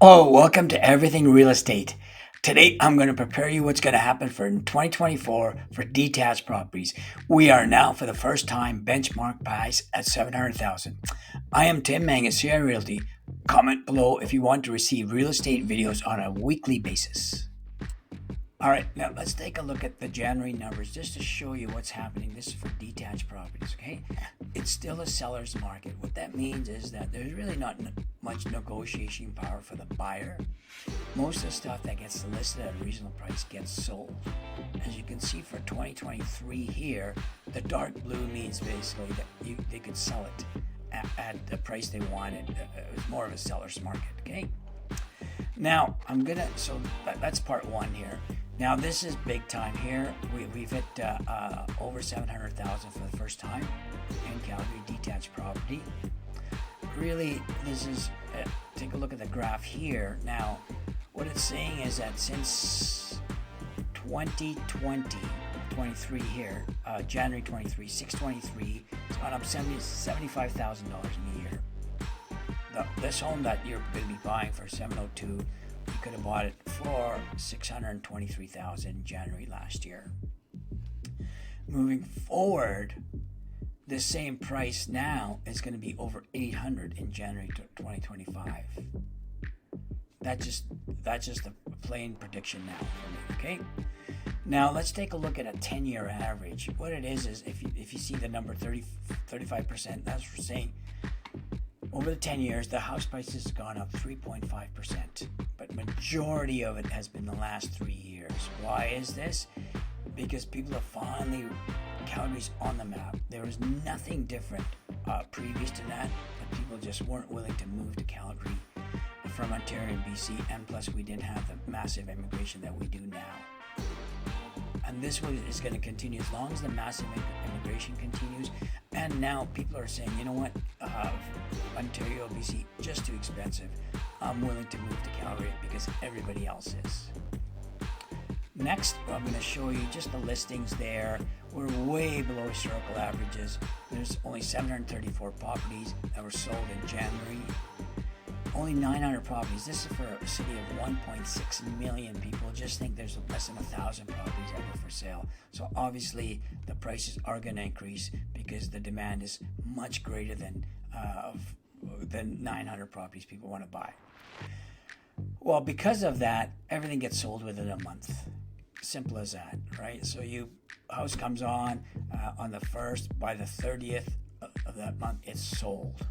Oh, welcome to Everything Real Estate. Today, I'm going to prepare you what's going to happen for 2024 for detached properties. We are now, for the first time, benchmark price at 700,000. I am Tim Mangus, CI Realty. Comment below if you want to receive real estate videos on a weekly basis. All right, now let's take a look at the January numbers just to show you what's happening. This is for detached properties, okay? It's still a seller's market. What that means is that there's really not much negotiation power for the buyer. Most of the stuff that gets listed at a reasonable price gets sold. As you can see for 2023 here, the dark blue means basically that they could sell it at the price they wanted. It was more of a seller's market, okay? Now, that's part one here. Now, this is big time here. We've hit over 700,000 for the first time in Calgary detached property. Really, this is, take a look at the graph here. Now, what it's saying is that since 23 here, January 23, 623, it's gone up $75,000 in a year. This home that you're going to be buying for 702, you could have bought it for 623,000 January last year. Moving forward, the same price now is going to be over 800 in January 2025. That's just a plain prediction now for me. Okay. Now let's take a look at a 10-year average. What it is if you see the number 35%, that's for saying over the 10 years, the house price has gone up 3.5%, but majority of it has been the last 3 years. Why is this? Because people have finally, Calgary's on the map. There was nothing different previous to that, but people just weren't willing to move to Calgary from Ontario and BC, and plus we didn't have the massive immigration that we do now. And this is going to continue as long as the massive immigration continues. And now people are saying, you know what, Ontario, BC, just too expensive. I'm willing to move to Calgary because everybody else is. Next, I'm going to show you just the listings there. We're way below historical averages. There's only 734 properties that were sold in January. Only 900 properties. This is for a city of 1.6 million people. Just think there's less than 1,000 properties ever for sale. So obviously the prices are going to increase because the demand is much greater than 900 properties people want to buy. Well, because of that, everything gets sold within a month. Simple as that, right? So house comes on the 1st, by the 30th of that month, it's sold.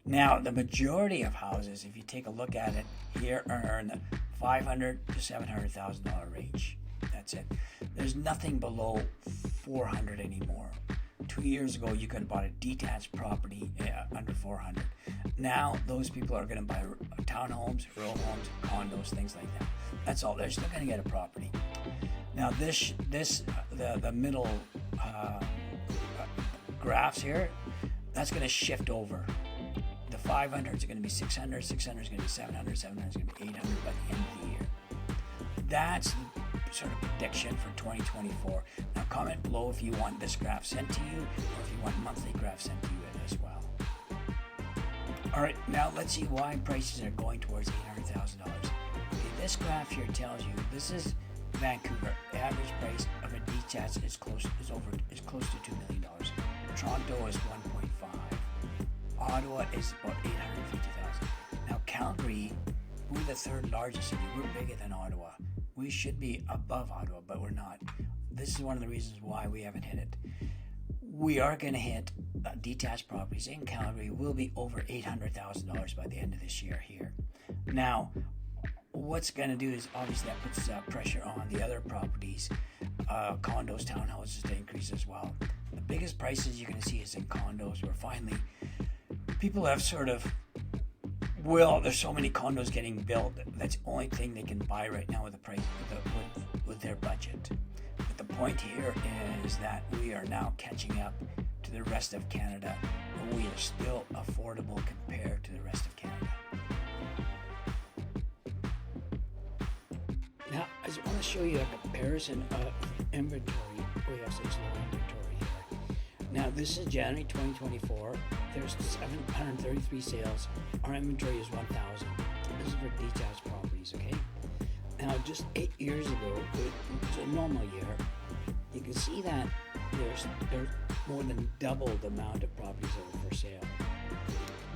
Now, the majority of houses, if you take a look at it, here are in the $500,000 to $700,000 range. That's it. There's nothing below $400,000 anymore. 2 years ago, you could have bought a detached property under $400,000. Now, those people are going to buy townhomes, row homes, condos, things like that. That's all. They're still going to get a property. Now, the middle graphs here, that's going to shift over. 500 is going to be 600, 600 is going to be 700, 700 is going to be 800 by the end of the year. That's the sort of prediction for 2024. Now comment below if you want this graph sent to you or if you want monthly graphs sent to you as well. All right, now let's see why prices are going towards $800,000. Okay, this graph here tells you this is Vancouver. The average price of a detached is close to $2 million. Toronto is 1.5. Ottawa is about 850,000. Now Calgary, we're the third largest city. We're bigger than Ottawa. We should be above Ottawa, but we're not. This is one of the reasons why we haven't hit it. We are going to hit detached properties in Calgary will be over $800,000 by the end of this year here. Now, what's going to do is obviously that puts pressure on the other properties, condos, townhouses to increase as well. The biggest prices you're going to see is in condos, where finally people have there's so many condos getting built. That's the only thing they can buy right now with the price with their budget. But the point here is that we are now catching up to the rest of Canada, but we are still affordable compared to the rest of Canada. Now, I just want to show you a comparison of inventory. We have such low inventory here. Now, this is January 2024. There's 733 sales. Our inventory is 1,000. This is 6,600 detached properties, okay? Now, just 8 years ago, it was a normal year. You can see that there's more than double the amount of properties that are for sale,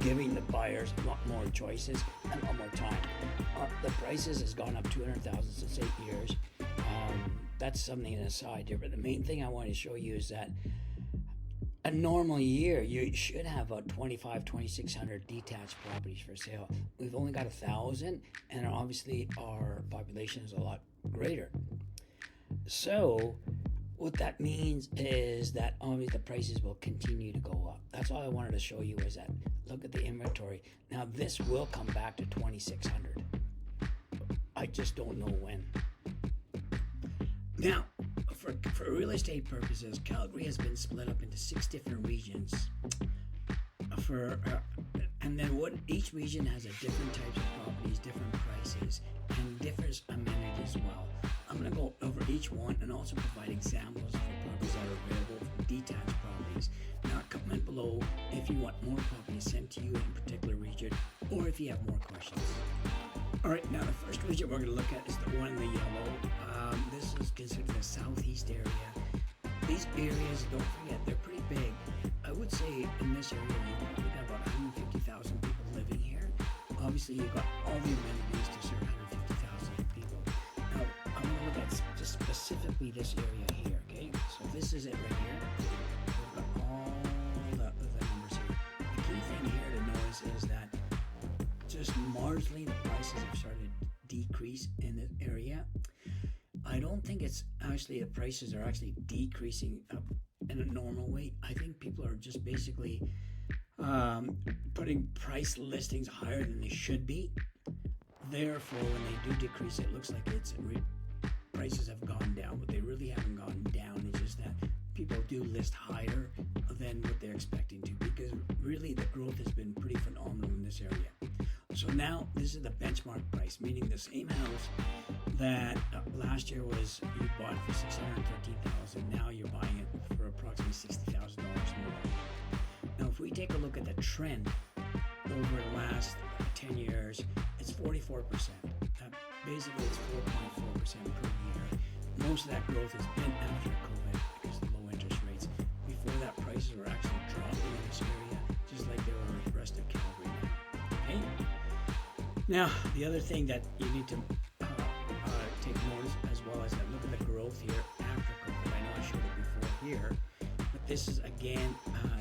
giving the buyers a lot more choices and a lot more time. The prices has gone up 200,000 since 8 years. That's something aside here, but the main thing I want to show you is that a normal year, you should have about 2,600 detached properties for sale. We've only got 1,000, and obviously our population is a lot greater. So what that means is that obviously the prices will continue to go up. That's all I wanted to show you is that look at the inventory. Now this will come back to 2,600. I just don't know when. Now, for real estate purposes, Calgary has been split up into 6 different regions. And then each region has a different types of properties, different prices, and different amenities as well. I'm going to go over each one and also provide examples for properties that are available for detached properties. Now, comment below if you want more properties sent to you in a particular region, or if you have more questions. All right, now the first region we're going to look at is the one in the yellow. This is considered the southeast area. These areas, don't forget, they're pretty big. I would say in this area, you've probably got about 150,000 people living here. Obviously, you've got all the amenities to serve 150,000 people. Now, I'm going to look at just specifically this area here, okay? So this is it right here. We've got all the numbers here. The key thing here to notice is that just marginally the prices have started to decrease in this area. I don't think it's actually the prices are actually decreasing in a normal way. I think people are just basically putting price listings higher than they should be. Therefore, when they do decrease, it looks like prices have gone down, but they really haven't gone down. It's just that people do list higher than what they're expecting to, because really the growth has been pretty phenomenal in this area. So now this is the benchmark price, meaning the same house that last year you bought for $613,000. Now you're buying it for approximately $60,000 more. Now, if we take a look at the trend over the last 10 years, it's 44%. Basically, it's 4.4% per year. Most of that growth has been after COVID because of the low interest rates. Before that, prices were actually dropping in this area, just like they were in the rest of Calgary now. Okay. Now, the other thing that you need to take notice as well as that, look at the growth here after COVID. I know I showed it before here, but this is again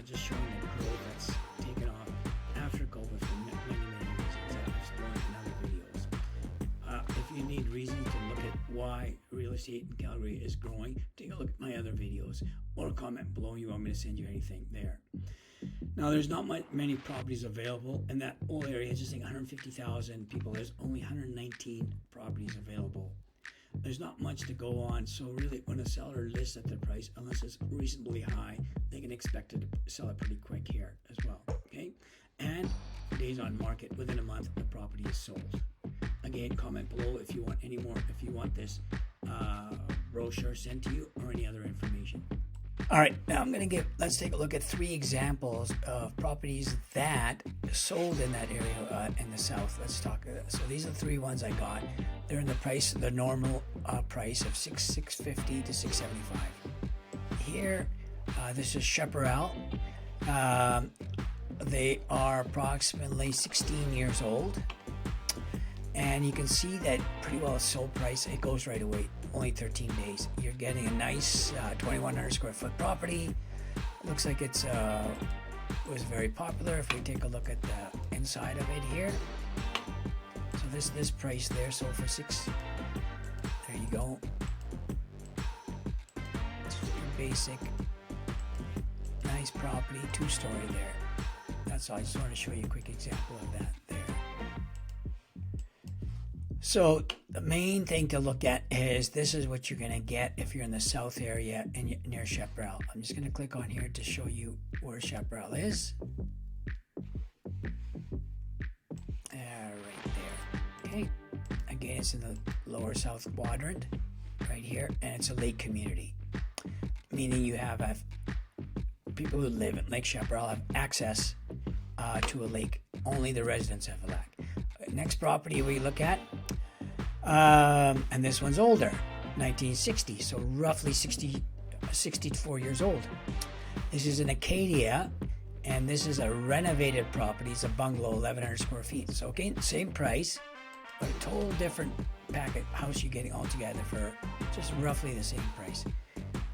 just showing the growth that's taken off after COVID for many reasons that I've explored in other videos. If you need reasons to look at why real estate in Calgary is growing, take a look at my other videos or comment below. You want me to send you anything there. Now, there's not many properties available in that whole area. Just like 150,000 people, there's only 119 properties available. There's not much to go on, so really when a seller lists at their price, unless it's reasonably high, they can expect it to sell it pretty quick here as well, okay? And days on market, within a month, the property is sold. Again, comment below if you want any more, if you want this brochure sent to you or any other information. All right, now let's take a look at 3 examples of properties that sold in that area in the south. Let's talk. So these are the 3 ones I got. They're in the normal price of $650 to $675. Here, this is Chaparral. They are approximately 16 years old. And you can see that pretty well sold price. It goes right away, only 13 days. You're getting a nice 2,100 square foot property. Looks like it was very popular. If we take a look at the inside of it here. So this price there sold for $6. There you go. It's your basic, nice property, 2-story there. That's all. I just want to show you a quick example of that there. So the main thing to look at is this is what you're going to get if you're in the south area and near Chaparral. I'm just going to click on here to show you where Chaparral is. Right there. Okay. Again, it's in the lower south quadrant right here, and it's a lake community, meaning you have people who live in Lake Chaparral have access to a lake. Only the residents have a lake. Next property we look at, and this one's older, 1960, so roughly 64 years old. This is in Acadia, and this is a renovated property. It's a bungalow, 1,100 square feet. So again, same price, but a total different packet house you're getting all together for just roughly the same price.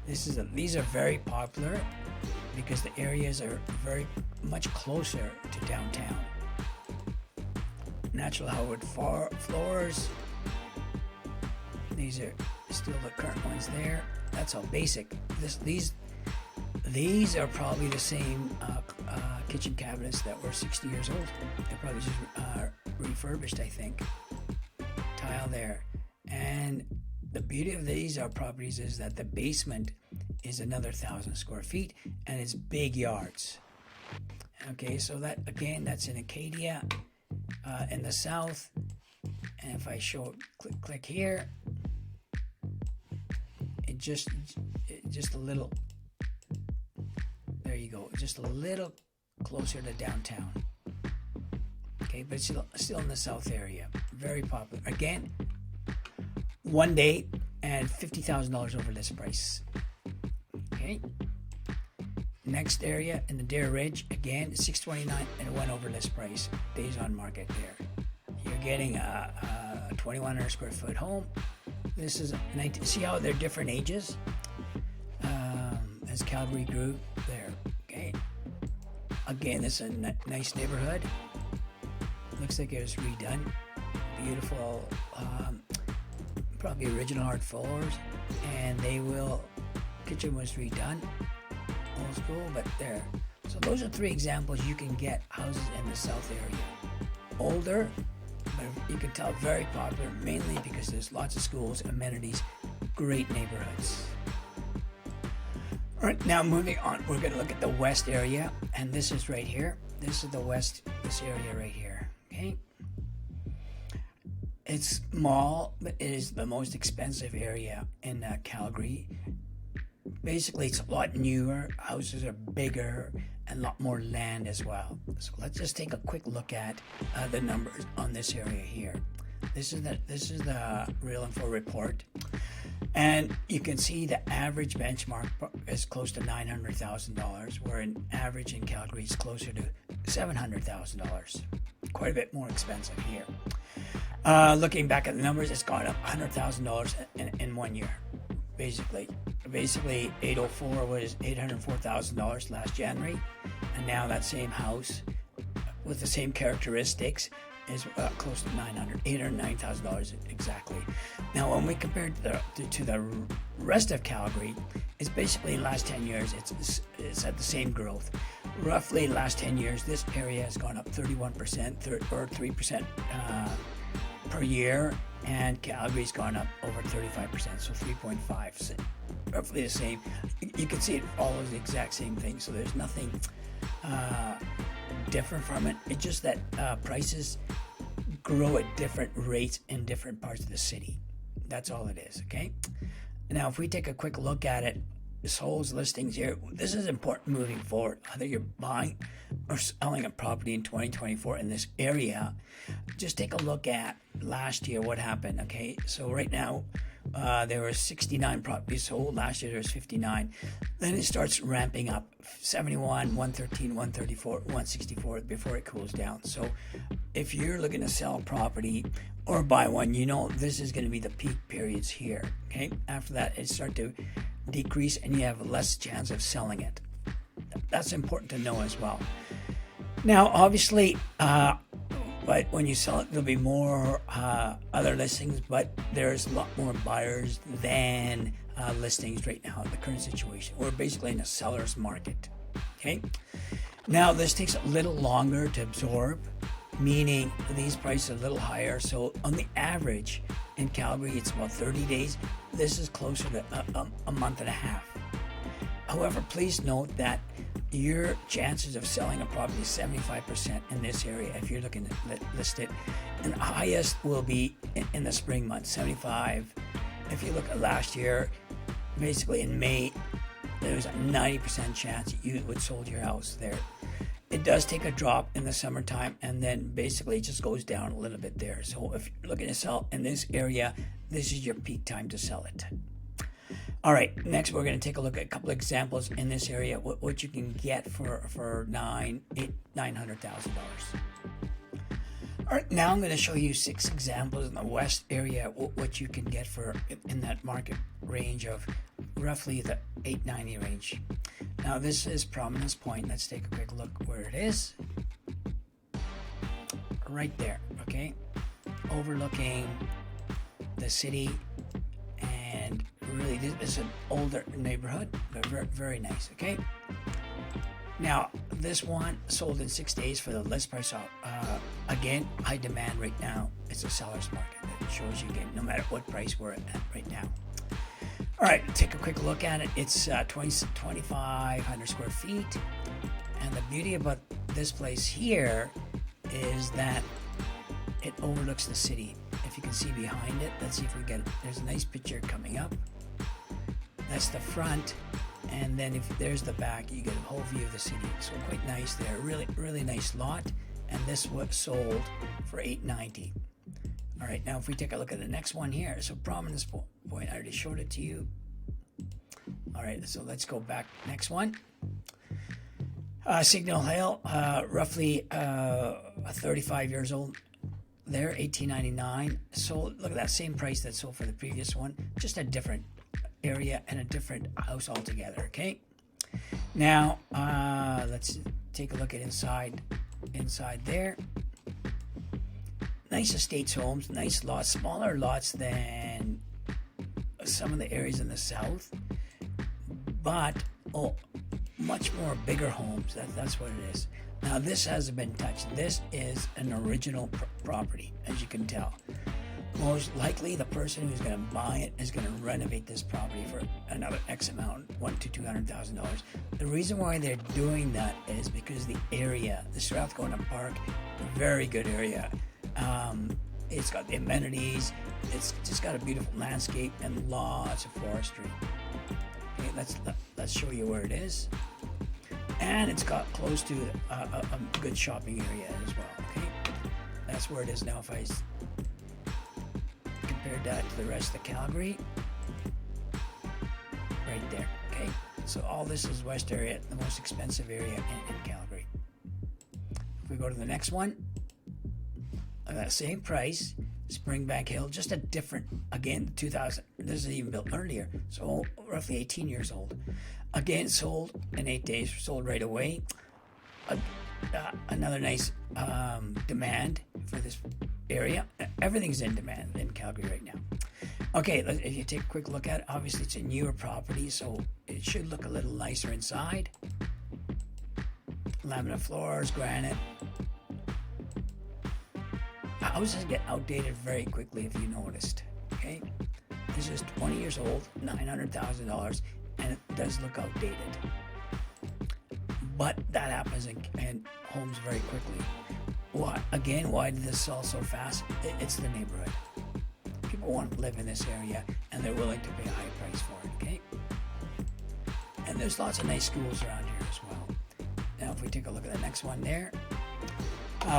These are very popular because the areas are very much closer to downtown. Natural hardwood floors. These are still the current ones there. That's all basic. These are probably the same kitchen cabinets that were 60 years old. They're probably just refurbished, I think. Tile there. And the beauty of these properties is that the basement is another 1,000 square feet, and it's big yards. Okay, so that again, that's in Acadia, in the south. And if I show, click here, it just a little. There you go, just a little closer to downtown. Okay, but still in the south area. Very popular. Again, one day and $50,000 over list price. Okay. Next area in the Dare Ridge, again, $629 and it went over list price. Days on market there. You're getting a 2,100 square foot home. This is see how they're different ages as Calgary grew there. Okay. Again, this is a nice neighborhood. Looks like it was redone. Beautiful, probably original hard floors, and kitchen was redone. Old school, but there. So those are 3 examples you can get houses in the south area. Older, but you can tell very popular, mainly because there's lots of schools, amenities, great neighborhoods. All right, now moving on, we're going to look at the west area, and this is right here. This is the west, this area right here. Okay. It's small, but it is the most expensive area in Calgary. Basically, it's a lot newer. Houses are bigger and a lot more land as well. So let's just take a quick look at the numbers on this area here. This is the Real Info report, and you can see the average benchmark is close to $900,000, where an average in Calgary is closer to $700,000. Quite a bit more expensive here. Looking back at the numbers, it's gone up $100,000 in 1 year. Basically 804 was $804,000 last January, and now that same house with the same characteristics is close to $809,000 exactly. Now, when we compare it to the rest of Calgary, it's basically in the last 10 years, it's at the same growth. Roughly last 10 years, this area has gone up 31% or 3% per year, and Calgary's gone up over 35%, so 3.5, so roughly the same. You can see it follows the exact same thing, so there's nothing different from it. It's just that prices grow at different rates in different parts of the city. That's all it is, okay? Now, if we take a quick look at it, this whole listings here, this is important moving forward. Whether you're buying or selling a property in 2024 in this area, just take a look at last year, what happened, okay? So right now, there were 69 properties sold. Last year there was 59. Then it starts ramping up, 71, 113, 134, 164 before it cools down. So if you're looking to sell a property or buy one, you know this is going to be the peak periods here, okay? After that, it starts to decrease and you have less chance of selling it. That's important to know as well. Now, obviously, but when you sell it, there'll be more other listings, but there's a lot more buyers than listings right now in the current situation. We're basically in a seller's market, okay? Now, this takes a little longer to absorb, meaning these prices are a little higher. So on the average in Calgary, it's about 30 days. This is closer to a month and a half. However, please note that your chances of selling a property is 75% in this area if you're looking to list it. And the highest will be in the spring months, 75. If you look at last year, basically in May, there was a 90% chance you would sold your house there. it does take a drop in the summertime, and then basically it just goes down a little bit there. So if you're looking to sell in this area, this is your peak time to sell it. All right, next we're going to take a look at a couple of examples in this area, what you can get for $900,000. All right, now I'm going to show you 6 examples in the west area, what you can get for in that market range of roughly the 890 range. Now this is Prominence Point. Let's take a quick look where it is. Right there, okay? Overlooking the city, and really this is an older neighborhood, but very, very nice, okay? Now, this one sold in 6 days for the list price. Again, high demand right now. It's a seller's market. It shows you again, no matter what price we're at right now. All right, take a quick look at it. It's 2,500 square feet. And the beauty about this place here is that it overlooks the city. If you can see behind it, let's see if we get it. There's a nice picture coming up. That's the front. And then if there's the back, you get a whole view of the city. So quite nice there. Really, really nice lot. And this was sold for $890. All right, now if we take a look at the next one here. So Prominence Point, I already showed it to you. All right, so let's go back. Next one. Signal Hill, roughly 35 years old. There, $18.99. Sold, look at that, same price that sold for the previous one. Just a different area and a different house altogether, okay? Now, let's take a look at inside there. Nice estates homes, nice lots, smaller lots than some of the areas in the south, but much more bigger homes. That's what it is. Now, this hasn't been touched. This is an original property, as you can tell. Most likely, the person who's going to buy it is going to renovate this property for another X amount, $100,000 to $200,000. The reason why they're doing that is because the area, the Strathcona Park, very good area. It's got the amenities. It's just got a beautiful landscape and lots of forestry. Okay, let's show you where it is. And it's got close to a good shopping area as well. Okay, that's where it is now. If I compare that to the rest of Calgary, right there. Okay, so all this is west area, the most expensive area in Calgary. If we go to the next one, that same price, Springbank Hill, just a different, again, 2000. This is even built earlier, so roughly 18 years old. Again, sold in 8 days, sold right away. Another nice demand for this area. Everything's in demand in Calgary right now. Okay, if you take a quick look at it, obviously it's a newer property, so it should look a little nicer inside. Laminate floors, granite. Houses get outdated very quickly, if you noticed. Okay, this is 20 years old, $900,000, and it does look outdated. But that happens in homes very quickly. Why? Again, why did this sell so fast? It's the neighborhood. People want to live in this area, and they're willing to pay a high price for it. Okay, and there's lots of nice schools around here as well. Now, if we take a look at the next one there.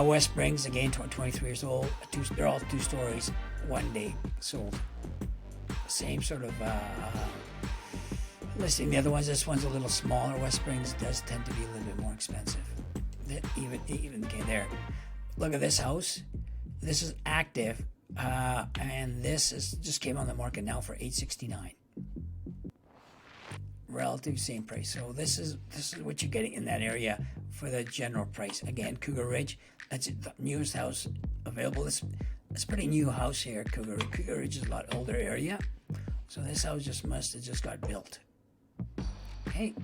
West Springs, again, 23 years old. They're all 2 stories, 1 day sold. Same sort of listing. The other ones, this one's a little smaller. West Springs does tend to be a little bit more expensive. Even okay, there. Look at this house. This is active, and this is just came on the market now for $869. Relative same price. So this is what you're getting in that area for the general price. Again, Cougar Ridge, that's the newest house available. It's a pretty new house here. Cougar Ridge is a lot older area, so this house must have just got built. Okay.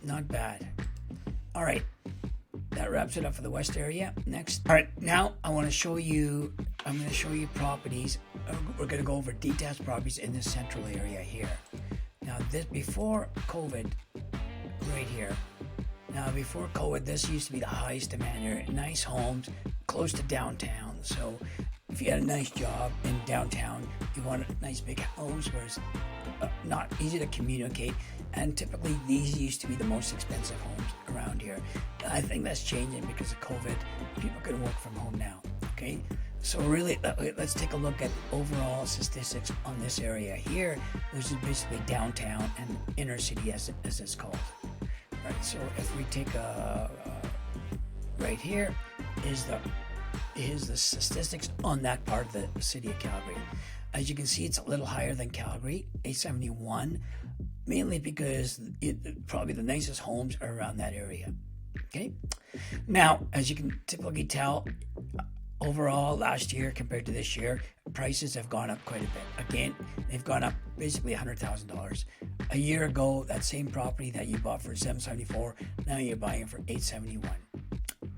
Not bad. All right. That wraps it up for the west area. Next. All right, now I'm going to show you properties. We're going to go over detached properties in the central area here. Now, this before COVID, right here. Now, before COVID, this used to be the highest demand area. Nice homes, close to downtown. So, if you had a nice job in downtown, you want a nice big house where it's not easy to communicate. And typically these used to be the most expensive homes around here. I think that's changing because of COVID. People can work from home now. Okay, so really let's take a look at overall statistics on this area here, which is basically downtown and inner city as it's called. Right, so if we take right here is the statistics on that part of the city of Calgary. As you can see, it's a little higher than Calgary, 871, mainly because probably the nicest homes are around that area. Okay, now as you can typically tell, overall last year compared to this year, prices have gone up quite a bit. Again, they've gone up basically $100,000. A year ago, that same property that you bought for $774, now you're buying it for $871.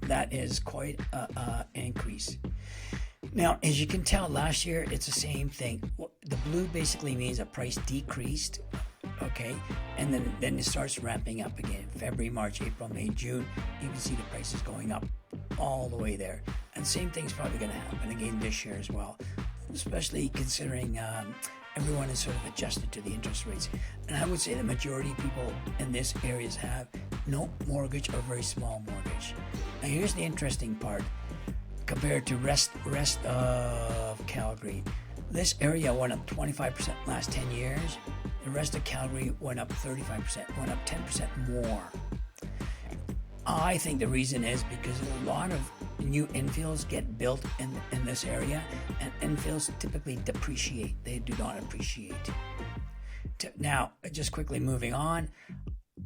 That is quite an increase. Now, as you can tell, last year it's the same thing. The blue basically means a price decreased, okay, and then it starts ramping up again. February, March, April, May, June, you can see the prices going up all the way there. And same thing's probably going to happen again this year as well, especially considering everyone is sort of adjusted to the interest rates. And I would say the majority of people in this areas have no mortgage or very small mortgage. Now here's the interesting part compared to rest of Calgary. This area went up 25% last 10 years. The rest of Calgary went up 35%, went up 10% more. I think the reason is because a lot of new infills get built in this area, and infills typically depreciate. They do not appreciate. Now, just quickly moving on,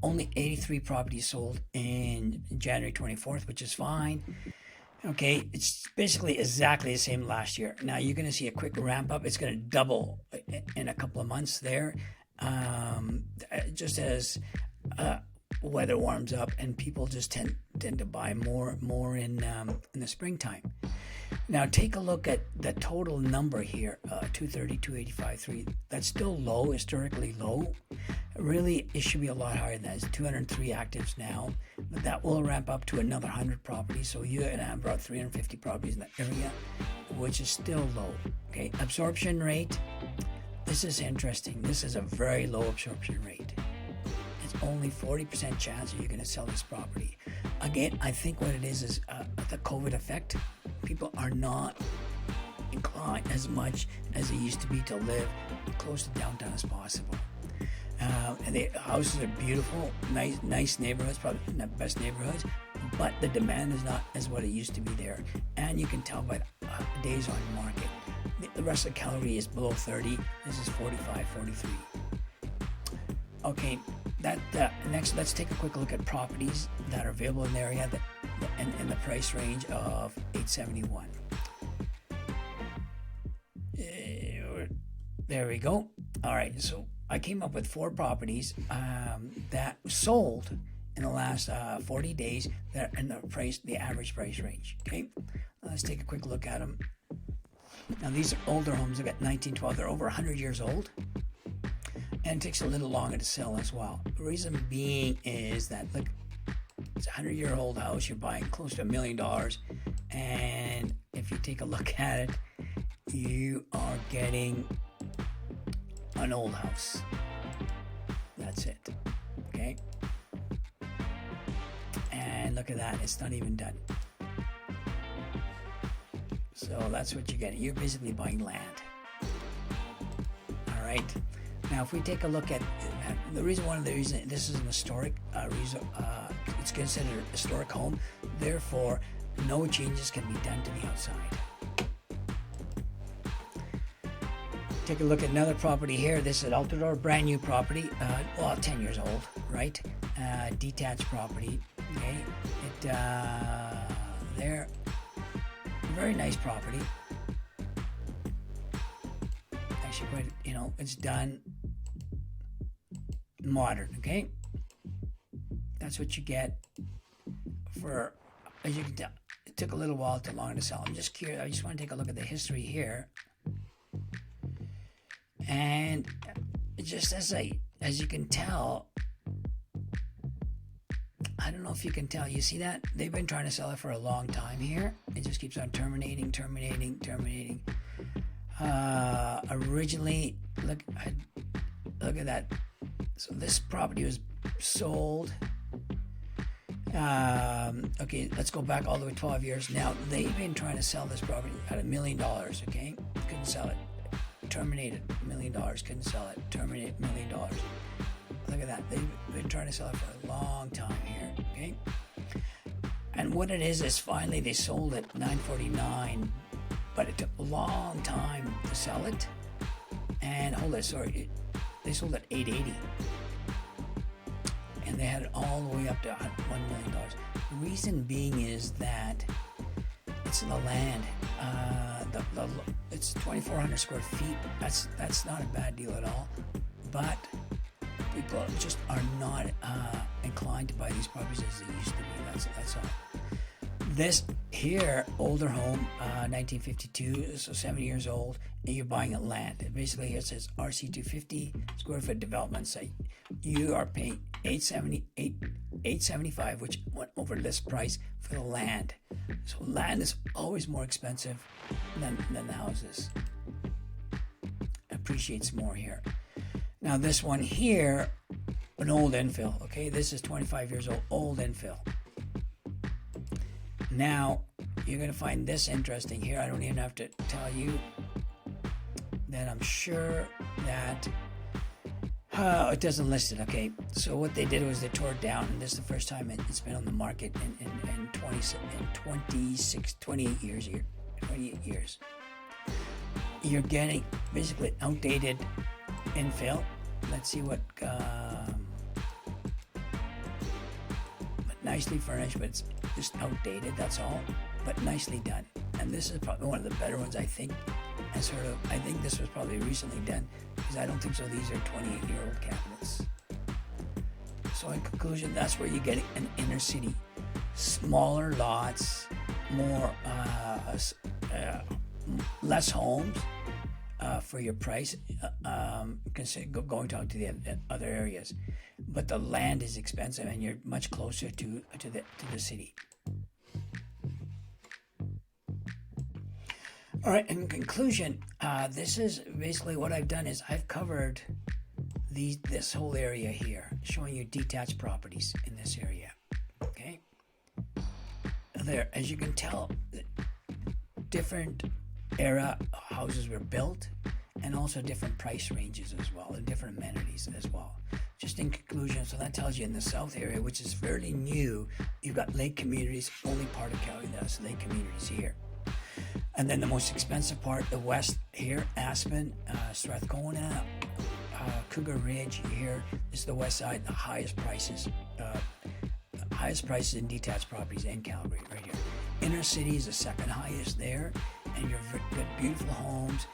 only 83 properties sold in January 24th, which is fine. Okay, it's basically exactly the same last year. Now you're going to see a quick ramp up. It's going to double in a couple of months there, just as weather warms up and people just tend to buy more in the springtime. Now take a look at the total number here, 230, 285, 3. That's still low, historically low. Really, it should be a lot higher than that. It's 203 actives now, but that will ramp up to another 100 properties. So you're going to have about 350 properties in that area, which is still low. Okay, absorption rate. This is interesting. This is a very low absorption rate. It's only 40% chance that you're going to sell this property. Again, I think what it is the COVID effect. People are not inclined as much as they used to be to live close to downtown as possible. And the houses are beautiful, nice neighborhoods, probably not the best neighborhoods, but the demand is not as what it used to be there. And you can tell by days on market. The rest of Calgary is below 30. This is 45, 43. Okay, next let's take a quick look at properties that are available in the area in the price range of $871. There we go. All right, so I came up with 4 properties that sold in the last 40 days that are in the average price range. Okay, let's take a quick look at them. Now these are older homes. They've got 1912. They're over 100 years old, and it takes a little longer to sell as well. The reason being is that, look, it's a 100-year-old house. You're buying close to $1 million, and if you take a look at it, you are getting an old house. That's it. Okay. And look at that. It's not even done. So that's what you're getting. You're basically buying land. All right. Now, if we take a look at one of the reasons this is an historic it's considered a historic home. Therefore, no changes can be done to the outside. Take a look at another property here. This is an Altador, brand new property. 10 years old, right? Detached property. Okay. There. Very nice property. Actually, quite. It's done modern. Okay. That's what you get for. As you can tell, it took a little while too long to sell. I'm just curious. I just want to take a look at the history here. And just as you can tell, I don't know if you can tell. You see that? They've been trying to sell it for a long time here. It just keeps on terminating. Originally, look at that. So this property was sold. Okay, let's go back all the way 12 years. Now they've been trying to sell this property at $1 million. Okay, couldn't sell it. Terminated, $1 million. Couldn't sell it. Terminated, $1 million. Look at that. They've been trying to sell it for a long time here. Okay, and what it is finally they sold it $949, but it took a long time to sell it. And hold it, sorry, they sold it $880. And they had it all the way up to $1 million. The reason being is that it's the land. It's 2,400 square feet. That's not a bad deal at all. But people just are not inclined to buy these properties as they used to be. That's all. This here, older home, 1952, so 70 years old, and you're buying a land. Basically, it says RC 250 square foot development site. You are paying $875, which went over list price for the land. So land is always more expensive than the houses. Appreciates more here. Now this one here, an old infill. Okay, this is 25 years old infill. Now, you're going to find this interesting here. I don't even have to tell you that I'm sure that it doesn't list it. Okay, so what they did was they tore it down, and this is the first time it's been on the market in 28 years here. 28 years. You're getting basically outdated infill. Let's see what... nicely furnished, but it's just outdated, that's all, but nicely done. And this is probably one of the better ones, I think. I think this was probably recently done, because I don't think so these are 28-year-old cabinets. So in conclusion, that's where you're getting an inner city. Smaller lots, more less homes for your price, going to the other areas. But the land is expensive, and you're much closer to the city. All right. In conclusion, this is basically what I've done is I've covered this whole area here, showing you detached properties in this area. Okay. There, as you can tell, different era houses were built, and also different price ranges as well, and different amenities as well. Just in conclusion, so that tells you in the south area, which is fairly new, you've got lake communities, only part of Calgary that has lake communities here. And then the most expensive part, the west here, Aspen, Strathcona, Cougar Ridge here. This is the west side, the highest prices in detached properties in Calgary, right here. Inner city is the second highest there, and you've got beautiful homes.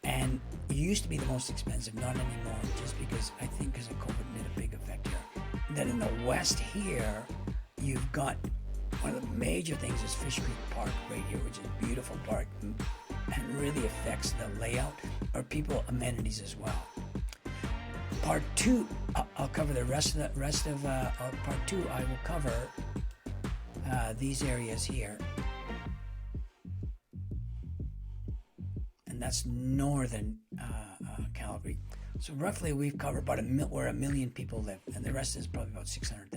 And it used to be the most expensive, not anymore, just because I think because of COVID made a big effect here. Then in the west here, you've got one of the major things is Fish Creek Park right here, which is a beautiful park and really affects the layout or people amenities as well. Part 2, I'll cover the rest of part 2. I will cover these areas here. That's northern Calgary. So roughly we've covered about where 1 million people live, and the rest is probably about 600,000.